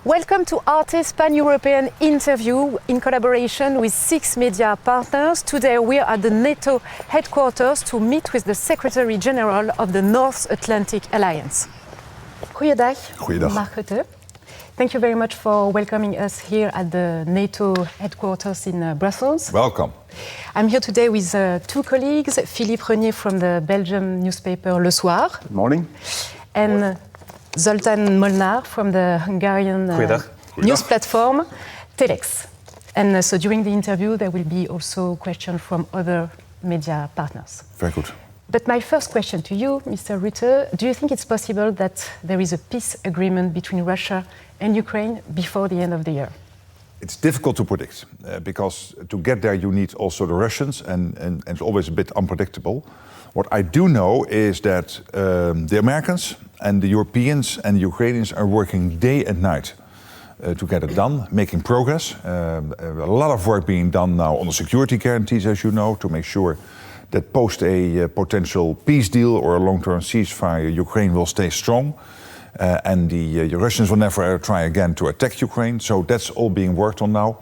Welcome to Arte's Pan-European interview in collaboration with 6 media partners. Today we are at the NATO headquarters to meet with the Secretary General of the North Atlantic Alliance. Goeiedag, Mark Rutte. Thank you very much for welcoming us here at the NATO headquarters in Brussels. Welcome. I'm here today with 2 colleagues, Philippe Renier from the Belgian newspaper Le Soir. Good morning. And Zoltán Molnár from the Hungarian news platform Telex. And so during the interview there will be also questions from other media partners. Very good. But my first question to you, Mr. Rutte, do you think it's possible that there is a peace agreement between Russia and Ukraine before the end of the year? It's difficult to predict because to get there you need also the Russians and it's always a bit unpredictable. What I do know is that the Americans and the Europeans and the Ukrainians are working day and night to get it done, making progress. A lot of work being done now on the security guarantees, as you know, to make sure that post a potential peace deal or a long-term ceasefire, Ukraine will stay strong. And the Russians will never try again to attack Ukraine. So that's all being worked on now.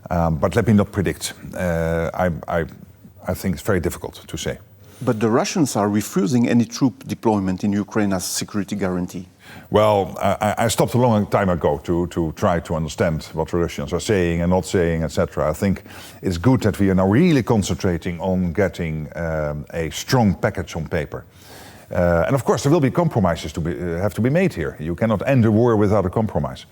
But let me not predict. I think it's very difficult to say. But the Russians are refusing any troop deployment in Ukraine as a security guarantee. Well, I stopped a long time ago to try to understand what the Russians are saying and not saying, etc. I think it's good that we are now really concentrating on getting a strong package on paper. And of course, there will be compromises have to be made here. You cannot end a war without a compromise.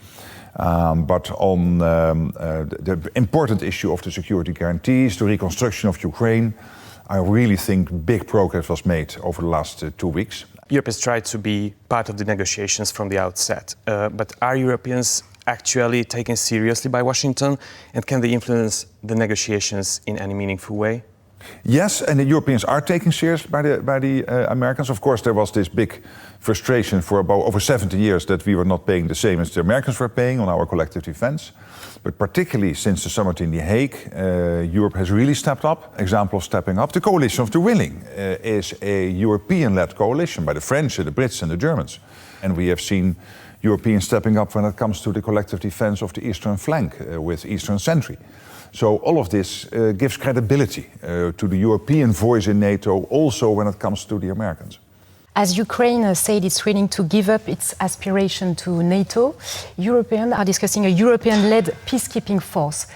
But on the important issue of the security guarantees, the reconstruction of Ukraine, I really think big progress was made over the last 2 weeks. Europe has tried to be part of the negotiations from the outset. But are Europeans actually taken seriously by Washington? And can they influence the negotiations in any meaningful way? Yes, and the Europeans are taken seriously by the Americans. Of course, there was this big frustration for about over 70 years that we were not paying the same as the Americans were paying on our collective defense. But particularly since the summit in The Hague, Europe has really stepped up. Example of stepping up. The coalition of the willing is a European-led coalition by the French, the Brits and the Germans. And we have seen Europeans stepping up when it comes to the collective defense of the eastern flank with Eastern Sentry. So all of this gives credibility to the European voice in NATO, also when it comes to the Americans. As Ukraine said it's willing to give up its aspiration to NATO, Europeans are discussing a European-led peacekeeping force.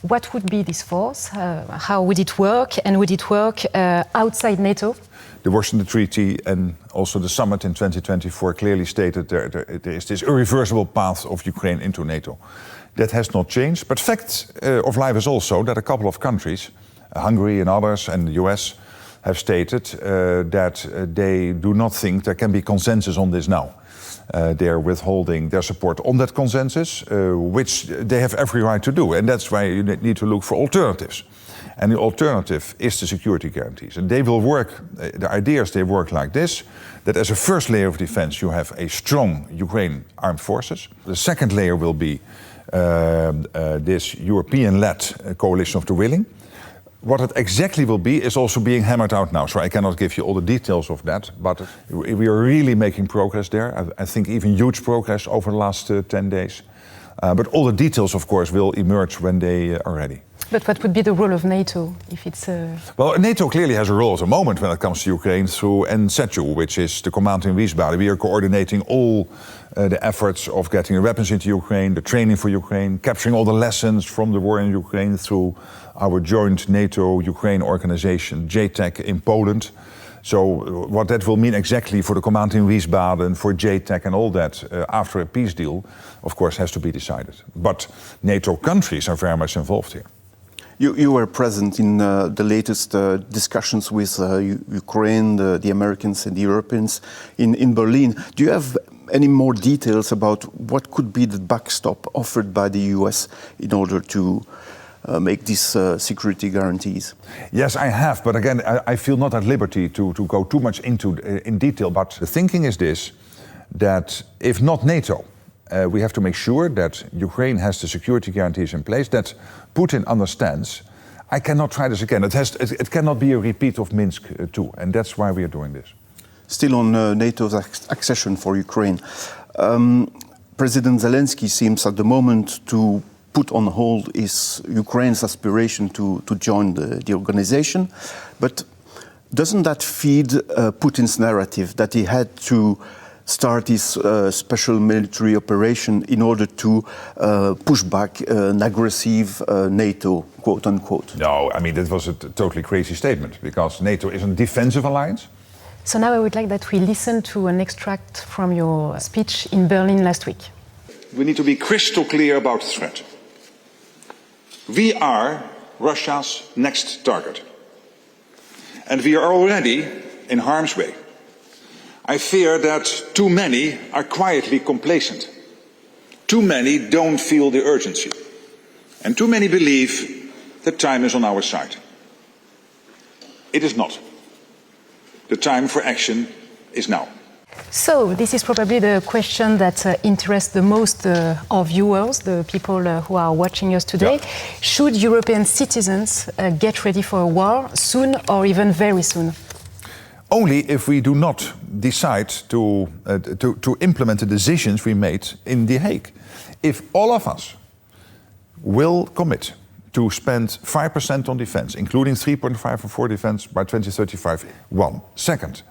What would be this force? How would it work? And would it work outside NATO? The Washington Treaty and also the summit in 2024 clearly stated there is this irreversible path of Ukraine into NATO. That has not changed, but fact of life is also that a couple of countries, Hungary and others and the US, have stated that they do not think there can be consensus on this now. They are withholding their support on that consensus, which they have every right to do. And that's why you need to look for alternatives. And the alternative is the security guarantees. And they will work, the ideas they work like this, that as a first layer of defense you have a strong Ukraine armed forces. The second layer will be this European-led coalition of the willing. What it exactly will be is also being hammered out now, so I cannot give you all the details of that, but we are really making progress there. I think even huge progress over the last 10 days. But all the details, of course, will emerge when they are ready. But what would be the role of NATO if it's Well, NATO clearly has a role at the moment when it comes to Ukraine through NSETU, which is the command in Wiesbaden. We are coordinating all the efforts of getting the weapons into Ukraine, the training for Ukraine, capturing all the lessons from the war in Ukraine through our joint NATO-Ukraine organization, JTAC in Poland. So what that will mean exactly for the command in Wiesbaden, for JTAC and all that after a peace deal, of course, has to be decided. But NATO countries are very much involved here. You were present in the latest discussions with Ukraine, the Americans and the Europeans in Berlin. Do you have any more details about what could be the backstop offered by the US in order to make these security guarantees? Yes, I have, but again, I feel not at liberty to go too much into in detail. But the thinking is this, that if not NATO, we have to make sure that Ukraine has the security guarantees in place, that Putin understands, I cannot try this again. It cannot be a repeat of Minsk II, and that's why we are doing this. Still on NATO's accession for Ukraine. President Zelensky seems at the moment to put on hold Ukraine's aspiration to join the organization. But doesn't that feed Putin's narrative that he had to start his special military operation in order to push back an aggressive NATO, quote unquote? No, I mean, that was a totally crazy statement, because NATO is a defensive alliance. So now I would like that we listen to an extract from your speech in Berlin last week. We need to be crystal clear about the threat. We are Russia's next target. And we are already in harm's way. I fear that too many are quietly complacent. Too many don't feel the urgency. And too many believe that time is on our side. It is not. The time for action is now. So this is probably the question that interests the most of viewers, the people who are watching us today. Yeah. Should European citizens get ready for a war soon or even very soon? Only if we do not decide to implement the decisions we made in The Hague. If all of us will commit to spend 5% on defense, including 3.5 for defense by 2035, one. Second,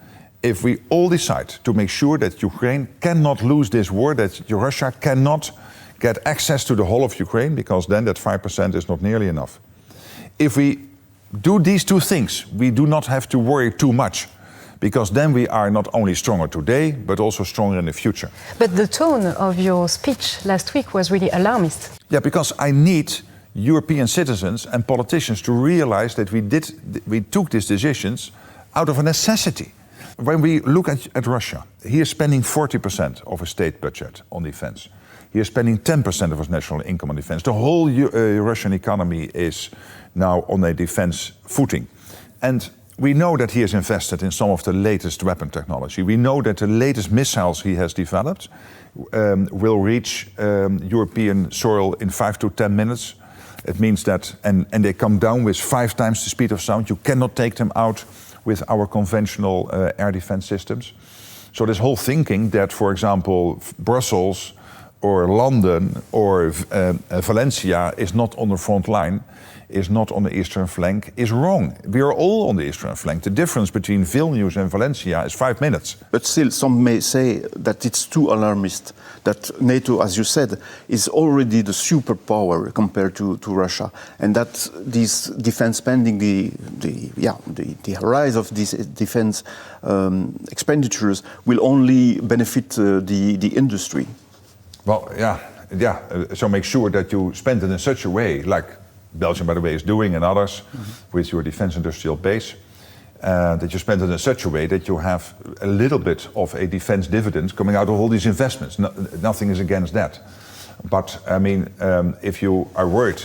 if we all decide to make sure that Ukraine cannot lose this war, that Russia cannot get access to the whole of Ukraine, because then that 5% is not nearly enough. If we do these two things, we do not have to worry too much, because then we are not only stronger today, but also stronger in the future. But the tone of your speech last week was really alarmist. Yeah, because I need European citizens and politicians to realize that we took these decisions out of a necessity. When we look at Russia, he is spending 40% of his state budget on defense. He is spending 10% of his national income on defense. The whole Russian economy is now on a defense footing. And we know that he has invested in some of the latest weapon technology. We know that the latest missiles he has developed will reach European soil in 5 to 10 minutes. It means that, and they come down with 5 times the speed of sound. You cannot take them out with our conventional air defense systems. So this whole thinking that, for example, Brussels or London or Valencia is not on the front line, is not on the eastern flank, is wrong. We are all on the eastern flank. The difference between Vilnius and Valencia is 5 minutes. But still, some may say that it's too alarmist, that NATO, as you said, is already the superpower compared to Russia, and that these defense spending, the rise of these defense expenditures will only benefit the industry. Well, so make sure that you spend it in such a way, like Belgium, by the way, is doing, and others, with your defense industrial base, that you spend it in such a way that you have a little bit of a defense dividend coming out of all these investments. Nothing is against that. But, I mean, if you are worried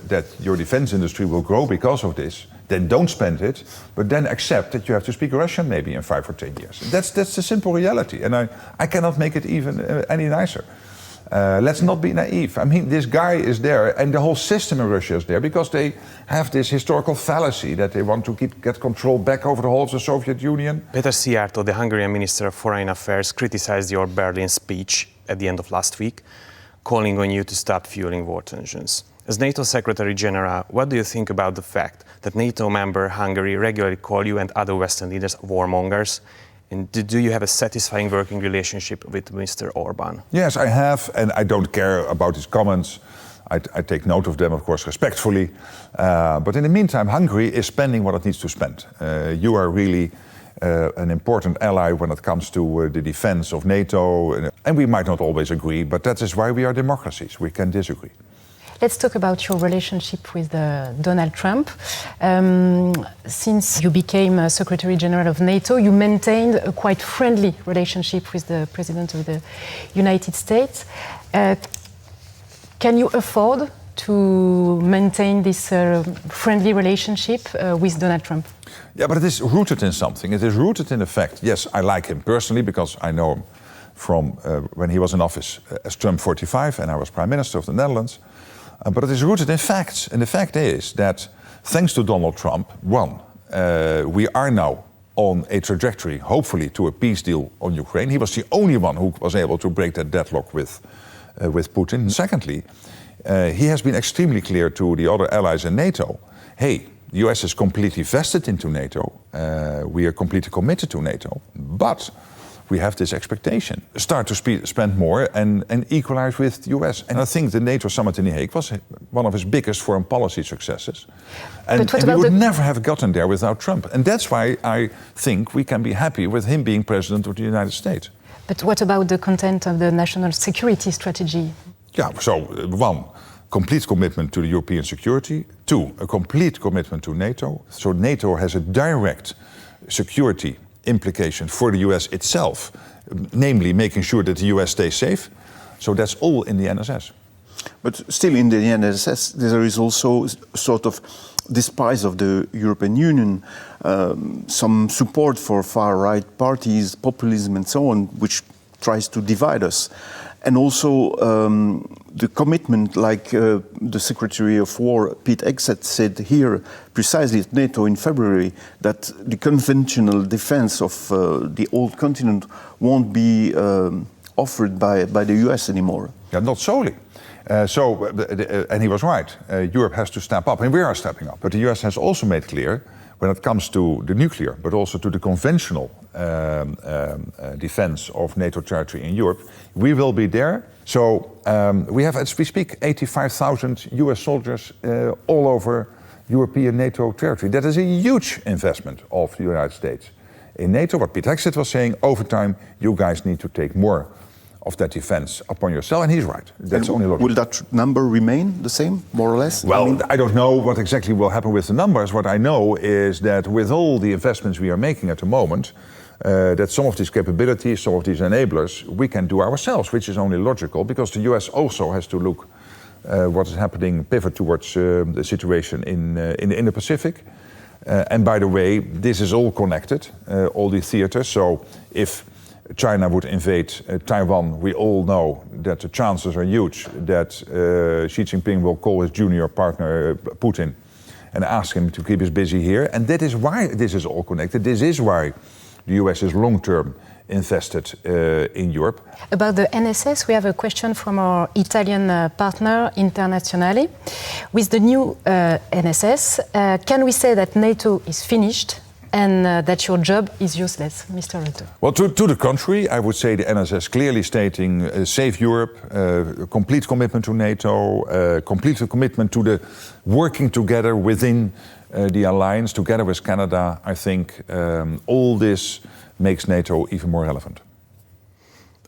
that your defense industry will grow because of this, then don't spend it, but then accept that you have to speak Russian maybe in 5 or 10 years. That's the simple reality, and I cannot make it even any nicer. Let's not be naive. I mean, this guy is there, and the whole system in Russia is there because they have this historical fallacy that they want to get control back over the whole of the Soviet Union. Péter Szijjártó, the Hungarian Minister of Foreign Affairs, criticized your Berlin speech at the end of last week, calling on you to stop fueling war tensions. As NATO Secretary General, what do you think about the fact that NATO member Hungary regularly call you and other Western leaders warmongers? And do you have a satisfying working relationship with Mr. Orbán? Yes, I have, and I don't care about his comments. I take note of them, of course, respectfully. But in the meantime, Hungary is spending what it needs to spend. You are really an important ally when it comes to the defense of NATO. And we might not always agree, but that is why we are democracies. We can disagree. Let's talk about your relationship with Donald Trump. Since you became Secretary General of NATO, you maintained a quite friendly relationship with the President of the United States. Can you afford to maintain this friendly relationship with Donald Trump? Yeah, but it is rooted in something. It is rooted in the fact, yes, I like him personally because I know him from when he was in office as Trump 45 and I was Prime Minister of the Netherlands. But it is rooted in facts. And the fact is that thanks to Donald Trump, one, we are now on a trajectory, hopefully, to a peace deal on Ukraine. He was the only one who was able to break that deadlock with Putin. Secondly, he has been extremely clear to the other allies in NATO, hey, the US is completely vested into NATO, we are completely committed to NATO, but we have this expectation. Start to spend more and equalize with the US. And I think the NATO summit in The Hague was one of his biggest foreign policy successes. And we would never have gotten there without Trump. And that's why I think we can be happy with him being president of the United States. But what about the content of the national security strategy? Yeah, so one, complete commitment to the European security. Two, a complete commitment to NATO. So NATO has a direct security implication for the US itself, namely making sure that the US stays safe. So that's all in the NSS. But still in the NSS, there is also sort of, despite of the European Union, some support for far-right parties, populism and so on, which tries to divide us. And also the commitment, like the Secretary of War, Pete Hegseth, said here precisely at NATO in February, that the conventional defense of the old continent won't be offered by the US anymore. Yeah, not solely. And he was right. Europe has to step up, and we are stepping up. But the US has also made clear, when it comes to the nuclear, but also to the conventional defense of NATO territory in Europe, we will be there. So we have, as we speak, 85,000 US soldiers all over European NATO territory. That is a huge investment of the United States in NATO. What Pete Hegseth was saying, over time, you guys need to take more of that defense upon yourself, and he's right. That's only logical. Will that number remain the same, more or less? Well, I don't know what exactly will happen with the numbers. What I know is that with all the investments we are making at the moment, that some of these capabilities, some of these enablers, we can do ourselves, which is only logical, because the US also has to look what is happening, pivot towards the situation in the Indo-Pacific. And by the way, this is all connected, all these theaters. So if China would invade Taiwan, we all know that the chances are huge that Xi Jinping will call his junior partner Putin and ask him to keep us busy here. And that is why this is all connected. This is why the US is long-term invested in Europe. About the NSS, we have a question from our Italian partner, Internazionale. With the new NSS, can we say that NATO is finished and that your job is useless, Mr. Rutte? Well, to the contrary, I would say the NSS clearly stating save Europe, complete commitment to NATO, complete commitment to the working together within the alliance, together with Canada. I think all this makes NATO even more relevant.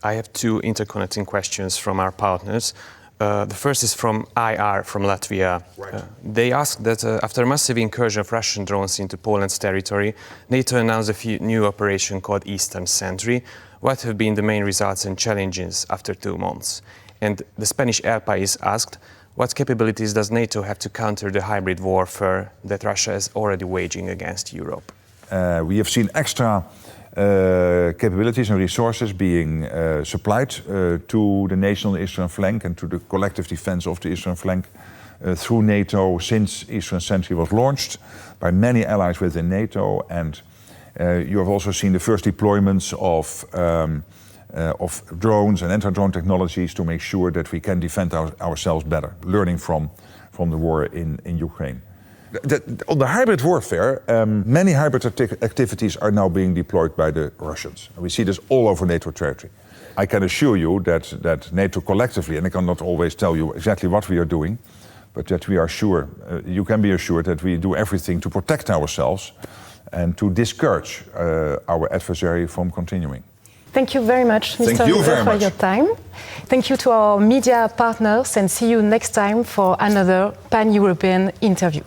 I have two interconnecting questions from our partners. The first is from IR, from Latvia. Right. They asked that after a massive incursion of Russian drones into Poland's territory, NATO announced a new operation called Eastern Sentry. What have been the main results and challenges after 2 months? And the Spanish ELPA is asked, what capabilities does NATO have to counter the hybrid warfare that Russia is already waging against Europe? We have seen extra capabilities and resources being supplied to the national eastern flank and to the collective defense of the eastern flank through NATO since Eastern Sentry was launched by many allies within NATO. And you have also seen the first deployments of drones and anti-drone technologies to make sure that we can defend ourselves better, learning from the war in Ukraine. On the hybrid warfare, many hybrid activities are now being deployed by the Russians. We see this all over NATO territory. I can assure you that NATO collectively, and I cannot always tell you exactly what we are doing, but that we are sure, you can be assured that we do everything to protect ourselves and to discourage our adversary from continuing. Thank you very much, Mr. Rutte, for your time. Thank you to our media partners, and see you next time for another Pan-European interview.